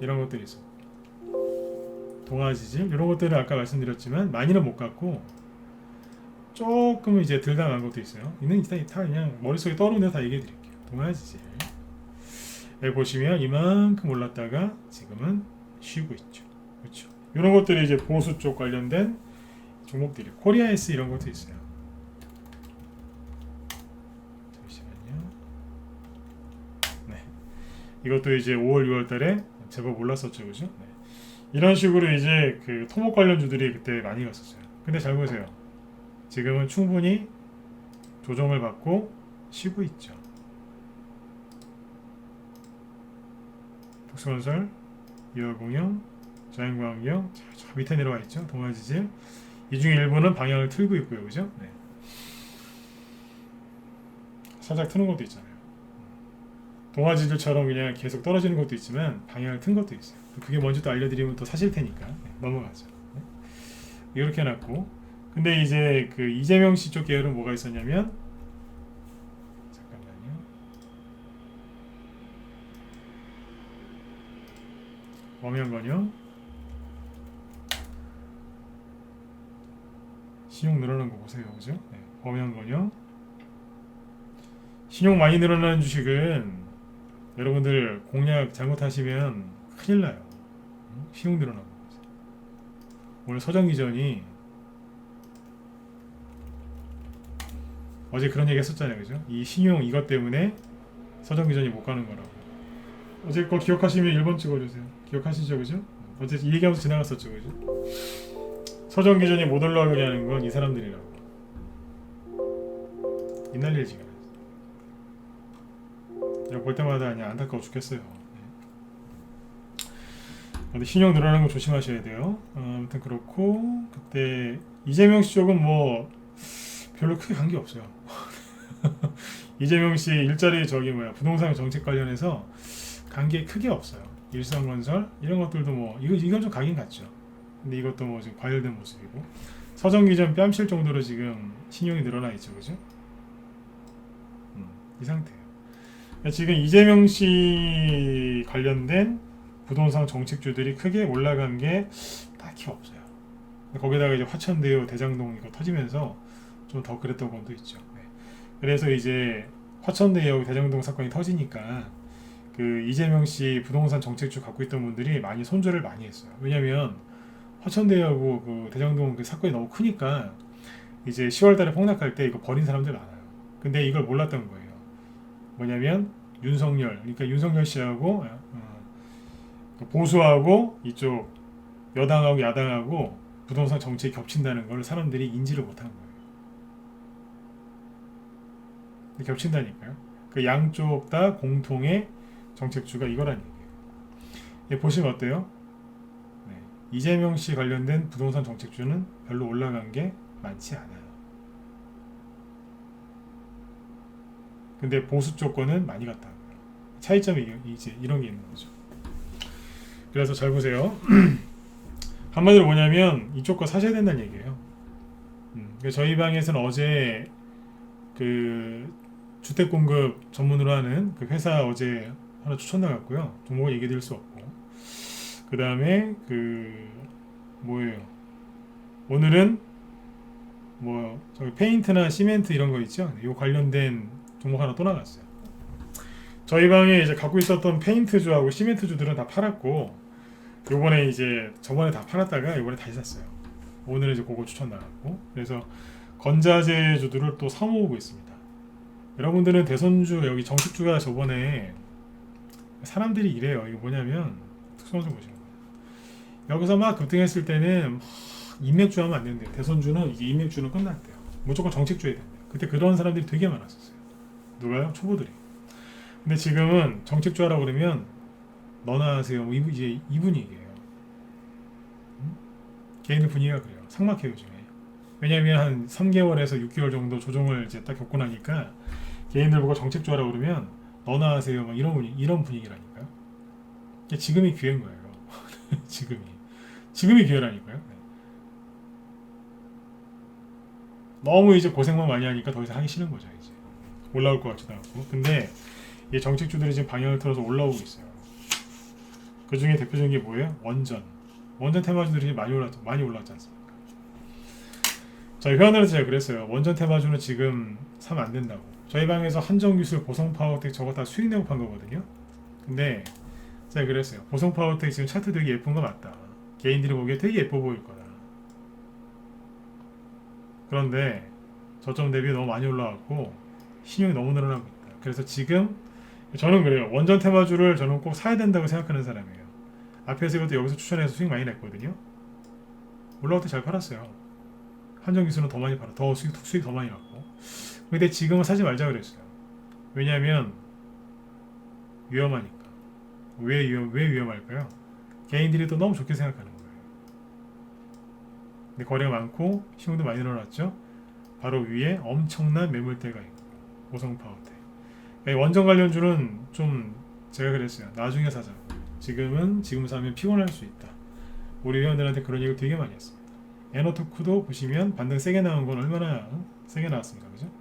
이런 것들이 있어. 동아지질 이런 것들은 아까 말씀드렸지만 많이는 못 갔고 조금 이제 덜 당한 것도 있어요. 이는 다 그냥 머릿속에 떠오르는 대로 다 얘기해 드릴게요. 동아지질 여기 보시면 이만큼 올랐다가 지금은 쉬고 있죠. 그렇죠. 이런 것들이 이제 보수 쪽 관련된 종목들이 코리아에스 이런 것도 있어요. 잠시만요. 네, 이것도 이제 5월 6월 달에 제법 올랐었죠, 그죠? 네. 이런 식으로 이제 그 토목 관련주들이 그때 많이 갔었어요. 근데 잘 보세요. 지금은 충분히 조정을 받고 쉬고 있죠. 특수건설, 이화공영, 자연광경, 저 밑에 내려와 있죠. 동아지질. 이 중에 일부는 방향을 틀고 있고요, 그죠? 네. 살짝 트는 것도 있잖아요. 동아지질처럼 그냥 계속 떨어지는 것도 있지만 방향을 튼 것도 있어요. 그게 뭔지 또 알려드리면 또 사실 테니까 네, 넘어가죠. 네. 이렇게 해놨고, 근데 이제 그 이재명 씨 쪽 계열은 뭐가 있었냐면, 잠깐만요. 범양건영, 신용 늘어난 거 보세요, 그죠? 네. 범양건영, 신용 많이 늘어나는 주식은 여러분들 공략 잘못하시면 큰일 나요. 신용 늘어나고. 오늘 서정기전이 어제 그런 얘기 했었잖아요, 그죠? 이 신용 이것 때문에 서정기전이 못 가는 거라고. 어제 거 기억하시면 1번 찍어주세요. 기억하시죠, 그죠? 어제 이 얘기하면서 지나갔었죠, 그죠? 서정기전이 못 올라가게 하는 건 이 사람들이라고. 이날일 지금. 이거 볼 때마다 그냥 안타까워 죽겠어요. 근데 신용 늘어나는 거 조심하셔야 돼요. 아무튼 그렇고, 그때 이재명 씨 쪽은 뭐 별로 크게 관계 없어요. 이재명 씨 일자리 부동산 정책 관련해서 관계 크게 없어요. 일성건설 이런 것들도 뭐 이건 좀 가긴 갔죠. 근데 이것도 뭐 지금 과열된 모습이고, 서정기전 뺨칠 정도로 지금 신용이 늘어나 있죠, 그죠? 이 상태예요. 지금 이재명 씨 관련된 부동산 정책주들이 크게 올라간 게 딱히 없어요. 거기다가 이제 화천대유 대장동 이거 터지면서 좀 더 그랬던 건도 있죠. 네. 그래서 이제 화천대유 대장동 사건이 터지니까 그 이재명 씨 부동산 정책주 갖고 있던 분들이 많이 손절을 많이 했어요. 왜냐면 화천대유하고 그 대장동 그 사건이 너무 크니까 이제 10월달에 폭락할 때 이거 버린 사람들 많아요. 근데 이걸 몰랐던 거예요. 뭐냐면 윤석열, 그러니까 윤석열 씨하고 보수하고 이쪽 여당하고 야당하고 부동산 정책이 겹친다는 걸 사람들이 인지를 못한 거예요. 근데 겹친다니까요. 그 양쪽 다 공통의 정책주가 이거란 얘기예요. 보시면 어때요? 네. 이재명 씨 관련된 부동산 정책주는 별로 올라간 게 많지 않아요. 근데 보수 쪽 거는 많이 갔다. 차이점이 이제 이런 게 있는 거죠. 그래서 잘 보세요. 한마디로 뭐냐면 이쪽 거 사셔야 된다는 얘기예요. 저희 방에서는 어제 그 주택 공급 전문으로 하는 그 회사 어제 하나 추천 나갔고요. 종목을 얘기 드릴 수 없고. 그 다음에 그 뭐예요? 오늘은 뭐 저기 페인트나 시멘트 이런 거 있죠? 이 관련된 종목 하나 또 나갔어요. 저희 방에 이제 갖고 있었던 페인트주하고 시멘트주들은 다 팔았고, 요번에 이제 저번에 다 팔았다가 요번에 다시 샀어요. 오늘은 이제 그거 추천 나갔고, 그래서 건자재주들을 또 사모으고 있습니다. 여러분들은 대선주 여기 정식주가 저번에 사람들이 이래요. 이거 뭐냐면 특수원수 보시는 거예요. 여기서 막 급등했을 때는 인맥주 하면 안 된대요. 대선주는 이게 인맥주는 끝났대요. 무조건 정책주 해야 된대요. 그때 그런 사람들이 되게 많았었어요. 누가요? 초보들이. 근데 지금은 정책주 하라고 그러면 너나 하세요. 뭐 이제 이 분위기예요. 개인들 분위기가 그래요. 삭막해요 요즘에. 왜냐하면 한 3개월에서 6개월 정도 조정을 이제 딱 겪고 나니까 개인들 보고 정책주 하라고 그러면 너나 하세요. 막 이런 분위기라니까요. 지금이 기회인 거예요. 지금이 기회라니까요. 네. 너무 이제 고생만 많이 하니까 더 이상 하기 싫은 거죠. 이제 올라올 것 같지도 않고. 근데 이 정책주들이 지금 방향을 틀어서 올라오고 있어요. 그 중에 대표적인 게 뭐예요? 원전 테마주들이 많이 올랐지 않습니까? 저희 회원들한테 제가 그랬어요. 원전 테마주는 지금 사면 안 된다고. 저희 방에서 한정기술, 보성파워텍 저거 다 수익 내고 판 거거든요. 근데 제가 그랬어요. 보성파워텍 지금 차트 되게 예쁜 거 맞다. 개인들이 보기에 되게 예뻐 보일 거다. 그런데 저점 대비 너무 많이 올라왔고 신용이 너무 늘어나고 있다. 그래서 지금 저는 그래요. 원전 테마주를 저는 꼭 사야 된다고 생각하는 사람이에요. 앞에서 이것도 여기서 추천해서 수익 많이 냈거든요. 올라올 때 잘 팔았어요. 한정기술은 더 많이 팔아. 수익 더 많이 났고. 근데 지금은 사지 말자 그랬어요. 왜냐하면 위험하니까. 왜 위험할까요? 개인들이 또 너무 좋게 생각하는 거예요. 근데 거래가 많고 신용도 많이 늘어났죠. 바로 위에 엄청난 매물대가 있고 보성파워텍. 원전 관련주는 좀 제가 그랬어요. 나중에 사자고. 지금 사면 피곤할 수 있다. 우리 회원들한테 그런 얘기 되게 많이 했습니다. 에너토크도 보시면 반등 세게 나온 건 얼마나 세게 나왔습니까, 그죠?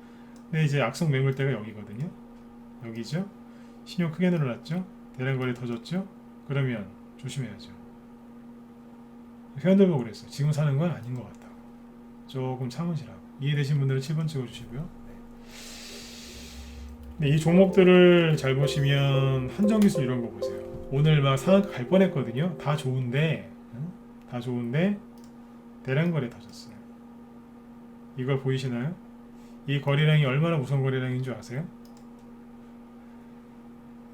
근데 이제 악성 매물대가 여기거든요. 여기죠. 신용 크게 늘어났죠. 대량 거래 터졌죠. 그러면 조심해야죠. 회원들 보고 그랬어요. 지금 사는 건 아닌 것 같다고. 조금 참으시라고. 이해되신 분들은 7번 찍어주시고요. 네, 이 종목들을 잘 보시면 한정기술 이런 거 보세요. 오늘 막 상한가 갈 뻔했거든요. 다 좋은데 대량 거래 터졌어요. 이걸 보이시나요? 이 거래량이 얼마나 무서운 거래량인 줄 아세요?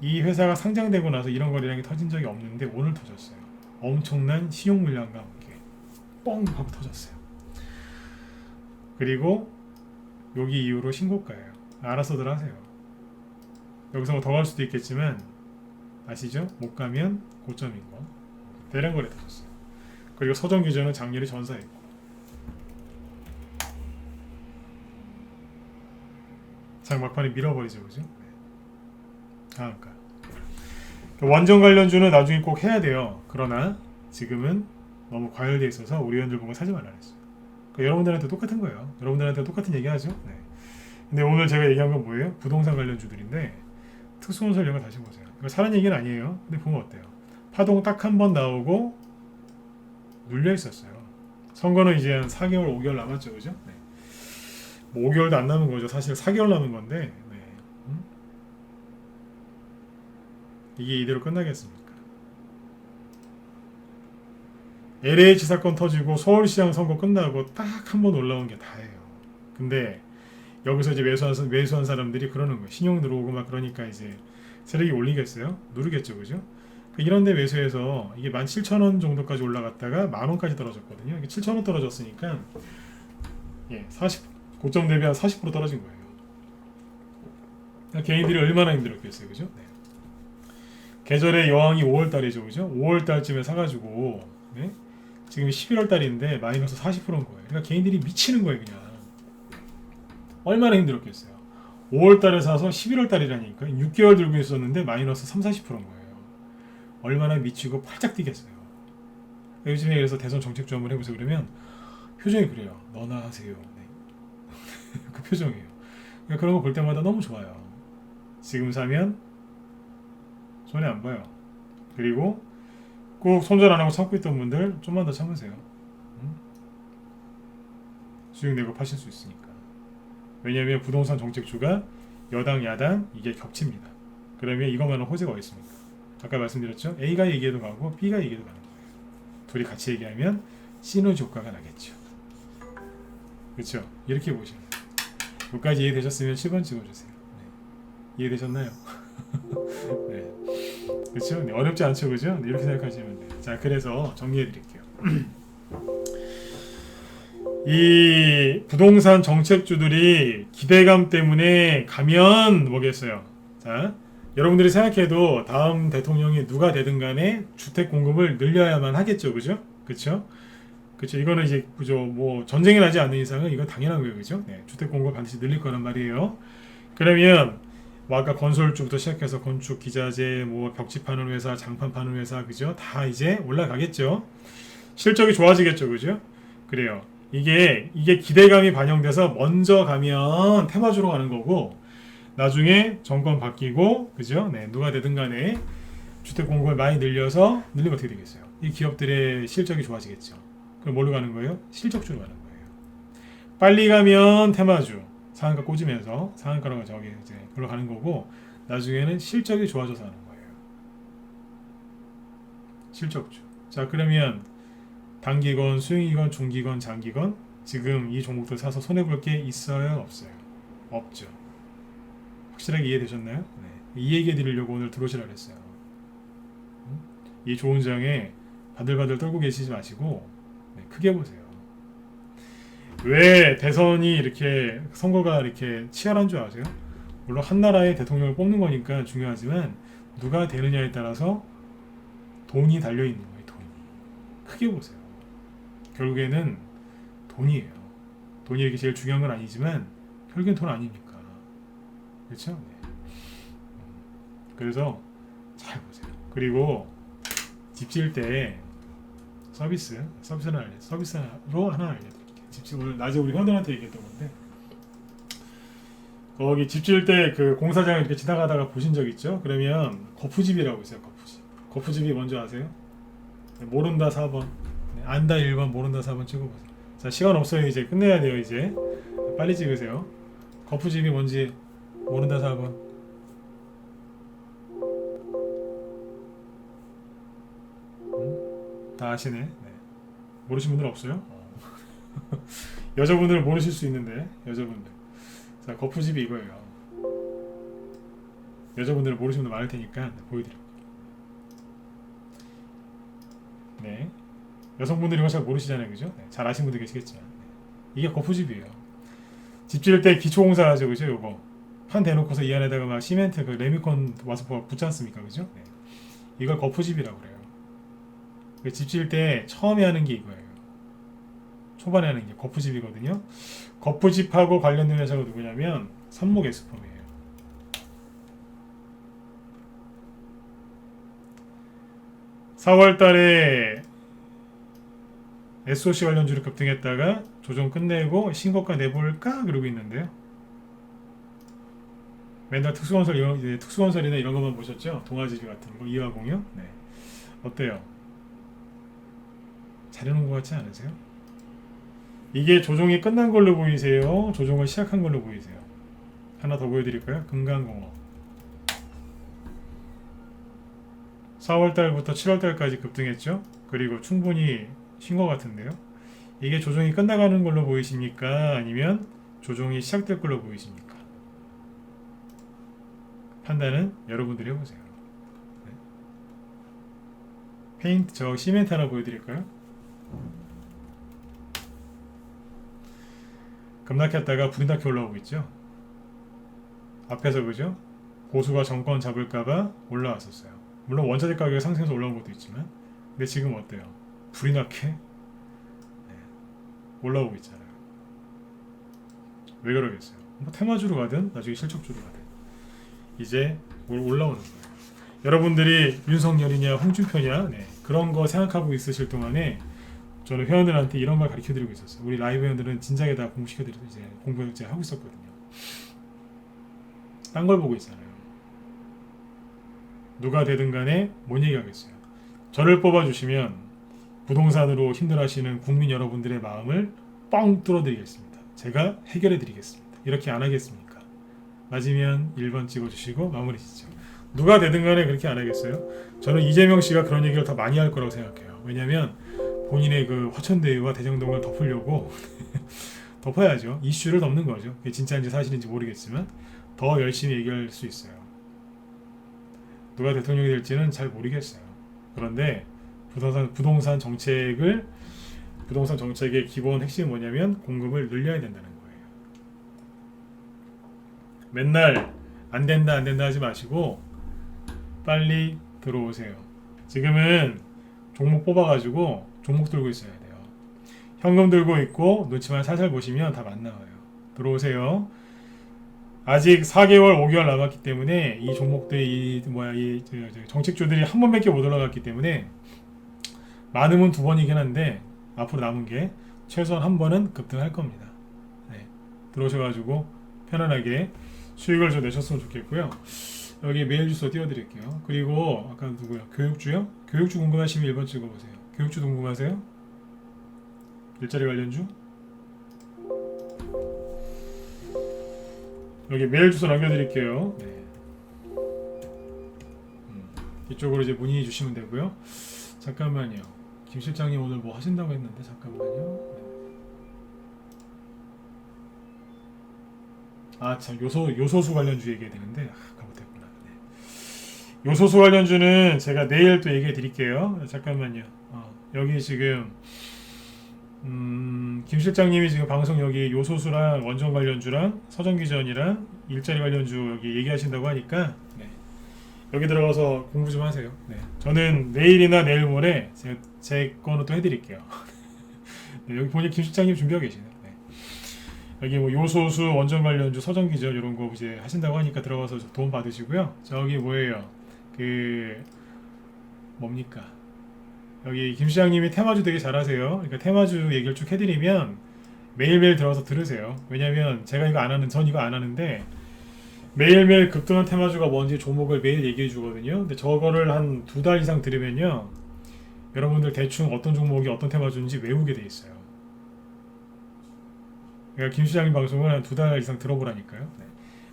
이 회사가 상장되고 나서 이런 거래량이 터진 적이 없는데 오늘 터졌어요. 엄청난 시용 물량과 함께 뻥 하고 터졌어요. 그리고 여기 이후로 신고가예요. 알아서들 하세요. 여기서 뭐 더 갈 수도 있겠지만 아시죠? 못 가면 고점인 거. 대량 거래 터졌어요. 그리고 서정 규제는 작년에 전사했고. 장 막판에 밀어버리죠, 그죠? 그러니까 원전 관련주는 나중에 꼭 해야 돼요. 그러나 지금은 너무 과열돼 있어서 우리 회원들 보고 사지 말라 그랬어요. 그러니까 여러분들한테 똑같은 거예요. 여러분들한테 똑같은 얘기하죠. 네. 근데 오늘 제가 얘기한 건 뭐예요? 부동산 관련주들인데 특수건설 이런 거 다시 보세요. 이거 사는 얘기는 아니에요. 근데 보면 어때요? 파동 딱 한 번 나오고 눌려 있었어요. 선거는 이제 한 4개월, 5개월 남았죠, 그죠? 네. 뭐 5개월도 안 남은 거죠. 사실 4개월 남은 건데 네. 이게 이대로 끝나겠습니까? LH 사건 터지고 서울시장 선거 끝나고 딱 한 번 올라온 게 다예요. 근데 여기서 이제 매수한 사람들이 그러는 거예요. 신용 들어오고 막 그러니까 이제 세력이 올리겠어요? 누르겠죠, 그죠? 이런데 매수해서 이게 17,000원 정도까지 올라갔다가 만원까지 떨어졌거든요. 이게 7,000원 떨어졌으니까 고점 대비 한 40% 떨어진 거예요. 그러니까 개인들이 얼마나 힘들었겠어요, 그죠? 네. 계절의 여왕이 5월달이죠, 그죠? 5월달쯤에 사가지고 네? 지금 11월달인데 마이너스 40%인 거예요. 그러니까 개인들이 미치는 거예요, 그냥. 얼마나 힘들었겠어요. 5월달에 사서 11월달이라니까 6개월 들고 있었는데 마이너스 30-40%인 거예요. 얼마나 미치고 팔짝 뛰겠어요. 요즘에 그래서 대선 정책주 한번 해보세요. 그러면 표정이 그래요. 너나 하세요. 네. 그 표정이에요. 그러니까 그런 거 볼 때마다 너무 좋아요. 지금 사면 손해 안 봐요. 그리고 꼭 손절 안 하고 참고 있던 분들 좀만 더 참으세요. 수익 내고 파실 수 있으니까. 왜냐하면 부동산 정책주가 여당 야당 이게 겹칩니다. 그러면 이것만은 호재가 어디 있습니까? 아까 말씀드렸죠. A가 얘기해도 가고 B가 얘기해도 가는 거예요. 둘이 같이 얘기하면 시너지 효과가 나겠죠. 그렇죠? 이렇게 보시면 여기까지 이해되셨으면 10원 찍어주세요. 네. 이해되셨나요? 네. 그렇죠? 네. 어렵지 않죠, 그죠? 네. 이렇게 생각하시면 돼요. 자, 그래서 정리해드릴게요. 이 부동산 정책주들이 기대감 때문에 가면 뭐겠어요? 자, 여러분들이 생각해도 다음 대통령이 누가 되든 간에 주택 공급을 늘려야만 하겠죠, 그죠? 그렇죠? 그렇죠. 이거는 이제 그죠. 뭐 전쟁이 나지 않는 이상은 이건 당연한 거예요, 그죠? 네, 주택 공급 반드시 늘릴 거란 말이에요. 그러면 뭐 아까 건설주부터 시작해서 건축, 기자재, 뭐 벽지 파는 회사, 장판 파는 회사, 그죠? 다 이제 올라가겠죠. 실적이 좋아지겠죠, 그죠? 그래요. 이게 기대감이 반영돼서 먼저 가면 테마주로 가는 거고 나중에 정권 바뀌고 그죠? 네, 누가 되든 간에 주택 공급을 많이 늘리면 어떻게 되겠어요? 이 기업들의 실적이 좋아지겠죠. 그럼 뭘로 가는 거예요? 실적주로 가는 거예요. 빨리 가면 테마주 상한가 꽂으면서 상한가로 저기 이제 그걸로 가는 거고 나중에는 실적이 좋아져서 하는 거예요. 실적주. 자, 그러면 단기건, 수익이건, 중기건, 장기건 지금 이 종목들 사서 손해볼 게 있어요? 없어요? 없죠. 확실하게 이해되셨나요? 네. 이 얘기 해드리려고 오늘 들어오시라 그랬어요. 이 좋은 장에 바들바들 떨고 계시지 마시고 네, 크게 보세요. 왜 대선이 이렇게 선거가 이렇게 치열한 줄 아세요? 물론 한 나라의 대통령을 뽑는 거니까 중요하지만 누가 되느냐에 따라서 돈이 달려있는 거예요. 돈이. 크게 보세요. 결국에는 돈이에요. 돈이 이렇게 제일 중요한 건 아니지만 결국엔 돈 아닙니까? 그렇죠? 네. 그래서 잘 보세요. 그리고 집 지을 때 서비스로 하나 알려드릴게요. 오늘 낮에 우리 현동한테 얘기했던 건데 거기 집 지을 때 그 공사장을 이렇게 지나가다가 보신 적 있죠? 그러면 거푸집이라고 있어요. 거푸집. 거푸집이 뭔지 아세요? 네, 모른다 4번. 네, 안다 1번, 모른다 4번 찍어보세요. 자, 시간 없어요. 이제 끝내야 돼요. 이제 빨리 찍으세요. 거푸집이 뭔지 모른다 4번. 다 아시네. 네. 모르신 분들 없어요? 여자분들 모르실 수 있는데 여자분들. 자, 거푸집이 이거예요. 여자분들 모르시는 분들 많을 테니까 보여드릴게요. 네. 여성분들이 이거 잘 모르시잖아요, 그죠? 네. 잘 아시는 분들 계시겠지만 네. 이게 거푸집이에요. 집 지을 때 기초공사 하죠, 그죠? 요거 판 대놓고서 이 안에다가 막 시멘트 그 레미콘 와서 붙지 않습니까, 그죠? 네. 이걸 거푸집이라고 그래요. 집 지을 때 처음에 하는 게 이거예요. 초반에 하는 게 거푸집이거든요. 거푸집하고 관련된 회사가 누구냐면 삼목에스폼이에요. 4월 달에 SOC 관련주를 급등했다가 조정 끝내고 신고가 내볼까 그러고 있는데요. 맨날 특수건설이나 이런 것만 보셨죠? 동아지리 같은 거, 이화공유. 네. 어때요? 잘해놓은 것 같지 않으세요? 이게 조정이 끝난 걸로 보이세요? 조정을 시작한 걸로 보이세요? 하나 더 보여드릴까요? 금강공업 4월달부터 7월달까지 급등했죠? 그리고 충분히 쉰 것 같은데요? 이게 조정이 끝나가는 걸로 보이십니까? 아니면 조정이 시작될 걸로 보이십니까? 판단은 여러분들이 해보세요. 네. 페인트, 저 시멘트 하나 보여드릴까요? 급락했다가 불이 나게 올라오고 있죠. 앞에서 그죠? 보수가 정권 잡을까봐 올라왔었어요. 물론 원자재 가격이 상승해서 올라온 것도 있지만 근데 지금 어때요? 불이 나게 네. 올라오고 있잖아요. 왜 그러겠어요? 뭐 테마주로 가든 나중에 실적주로 가든 이제 올라오는 거예요. 여러분들이 윤석열이냐 홍준표냐 네. 그런 거 생각하고 있으실 동안에 저는 회원들한테 이런 말 가르쳐드리고 있었어요. 우리 라이브 회원들은 진작에 다 공부시켜드리고 이제 공부 이제 하고 있었거든요. 딴 걸 보고 있잖아요. 누가 되든 간에 뭔 얘기하겠어요. 저를 뽑아주시면 부동산으로 힘들어하시는 국민 여러분들의 마음을 뻥 뚫어드리겠습니다. 제가 해결해드리겠습니다. 이렇게 안 하겠습니까? 맞으면 1번 찍어주시고 마무리 짓죠. 누가 되든 간에 그렇게 안 하겠어요? 저는 이재명 씨가 그런 얘기를 더 많이 할 거라고 생각해요. 왜냐하면 본인의 그 화천대유와 대장동을 덮으려고 덮어야죠. 이슈를 덮는 거죠. 그게 진짜인지 사실인지 모르겠지만 더 열심히 얘기할 수 있어요. 누가 대통령이 될지는 잘 모르겠어요. 그런데 부동산 정책의 기본 핵심이 뭐냐면 공급을 늘려야 된다는 거예요. 맨날 안 된다 하지 마시고 빨리 들어오세요. 지금은 종목 뽑아가지고 종목 들고 있어야 돼요. 현금 들고 있고 눈치만 살살 보시면 다 만나와요. 들어오세요. 아직 4개월, 5개월 남았기 때문에 이 종목들이 정책주들이 한 번밖에 못 올라갔기 때문에 많으면 2번이긴 한데 앞으로 남은 게 최소한 한 번은 급등할 겁니다. 네. 들어오셔가지고 편안하게 수익을 좀 내셨으면 좋겠고요. 여기 메일 주소 띄워드릴게요. 그리고 아까 누구요? 교육주요? 교육주 궁금하시면 1번 찍어보세요. 교육주 궁금하세요? 일자리 관련주? 여기 메일 주소 남겨드릴게요. 네. 이쪽으로 이제 문의 주시면 되고요. 잠깐만요. 김 실장님 오늘 뭐 하신다고 했는데 잠깐만요. 네. 아 참 요소수 관련주 얘기해야 되는데 못했구나. 네. 요소수 관련주는 제가 내일 또 얘기해 드릴게요. 잠깐만요. 여기 지금 김 실장님이 지금 방송 여기 요소수랑 원전 관련주랑 서정기전이랑 일자리 관련주 여기 얘기하신다고 하니까 네. 여기 들어가서 공부 좀 하세요. 네. 저는 내일이나 내일 모레 제 거는 또 해드릴게요. 네, 여기 보니 김 실장님 준비하고 계시네. 네. 여기 뭐 요소수, 원전 관련주, 서정기전 이런 거 이제 하신다고 하니까 들어가서 도움 받으시고요. 저기 뭐예요? 뭡니까? 여기 김 시장님이 테마주 되게 잘하세요. 그러니까 테마주 얘기를 쭉 해드리면 매일매일 들어가서 들으세요. 왜냐면 제가 전 이거 안 하는데 매일매일 급등한 테마주가 뭔지 종목을 매일 얘기해 주거든요. 근데 저거를 한 2달 이상 들으면요. 여러분들 대충 어떤 종목이 어떤 테마주인지 외우게 돼 있어요. 그러니까 김 시장님 방송을 한 2달 이상 들어보라니까요. 네.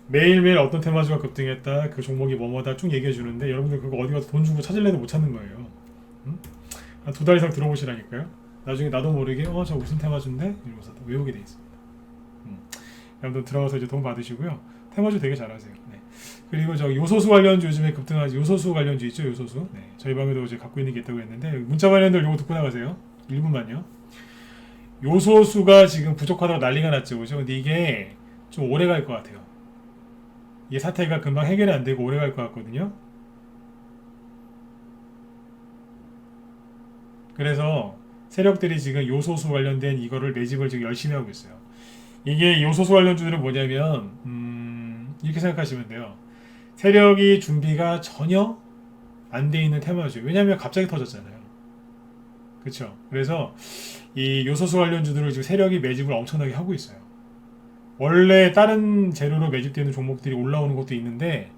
매일매일 어떤 테마주가 급등했다, 그 종목이 뭐뭐다 쭉 얘기해 주는데 여러분들 그거 어디 가서 돈 주고 찾을래도 못 찾는 거예요. 한 2달 이상 들어보시라니까요. 나중에 나도 모르게 저 무슨 테마주인데? 이러면서 외우게 돼 있습니다. 여러분들 들어가서 이제 도움 받으시고요. 테마주 되게 잘하세요. 네. 그리고 저 요소수 관련주 요즘에 급등하지 요소수 관련주 있죠, 요소수. 네. 저희 방에도 이제 갖고 있는 게 있다고 했는데 문자 관련들 요거 듣고 나가세요. 1분만요. 요소수가 지금 부족하다고 난리가 났죠, 그죠? 근데 이게 좀 오래 갈 것 같아요. 이 사태가 금방 해결이 안 되고 오래 갈 것 같거든요. 그래서 세력들이 지금 요소수 관련된 이거를 매집을 지금 열심히 하고 있어요. 이게 요소수 관련주들은 뭐냐면 이렇게 생각하시면 돼요. 세력이 준비가 전혀 안 돼 있는 테마주. 왜냐하면 갑자기 터졌잖아요. 그렇죠? 그래서 이 요소수 관련주들을 지금 세력이 매집을 엄청나게 하고 있어요. 원래 다른 재료로 매집되는 종목들이 올라오는 것도 있는데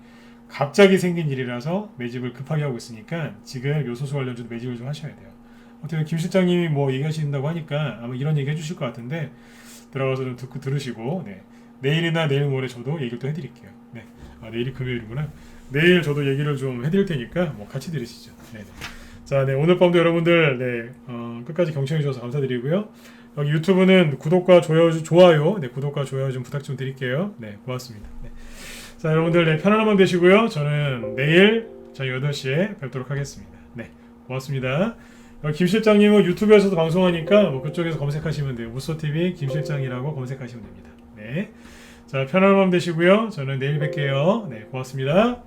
갑자기 생긴 일이라서 매집을 급하게 하고 있으니까 지금 요소수 관련주도 매집을 좀 하셔야 돼요. 어떻게 김 실장님이 뭐 얘기하신다고 하니까 아마 이런 얘기 해주실 것 같은데 들어가서 좀 듣고 들으시고 네. 내일이나 내일 모레 저도 얘기를 또 해드릴게요. 네. 내일이 금요일이구나. 내일 저도 얘기를 좀 해드릴 테니까 뭐 같이 들으시죠. 네. 자, 네. 오늘 밤도 여러분들 끝까지 경청해 주셔서 감사드리고요. 여기 유튜브는 구독과 좋아요, 네, 구독과 좋아요 좀 부탁 좀 드릴게요. 네, 고맙습니다. 네. 자, 여러분들 편안한 밤 되시고요. 저는 내일 저녁 8시에 뵙도록 하겠습니다. 네, 고맙습니다. 김 실장님은 유튜브에서도 방송하니까 뭐 그쪽에서 검색하시면 돼요. 무소TV 김 실장이라고 검색하시면 됩니다. 네. 자, 편안한 밤 되시고요. 저는 내일 뵐게요. 네, 고맙습니다.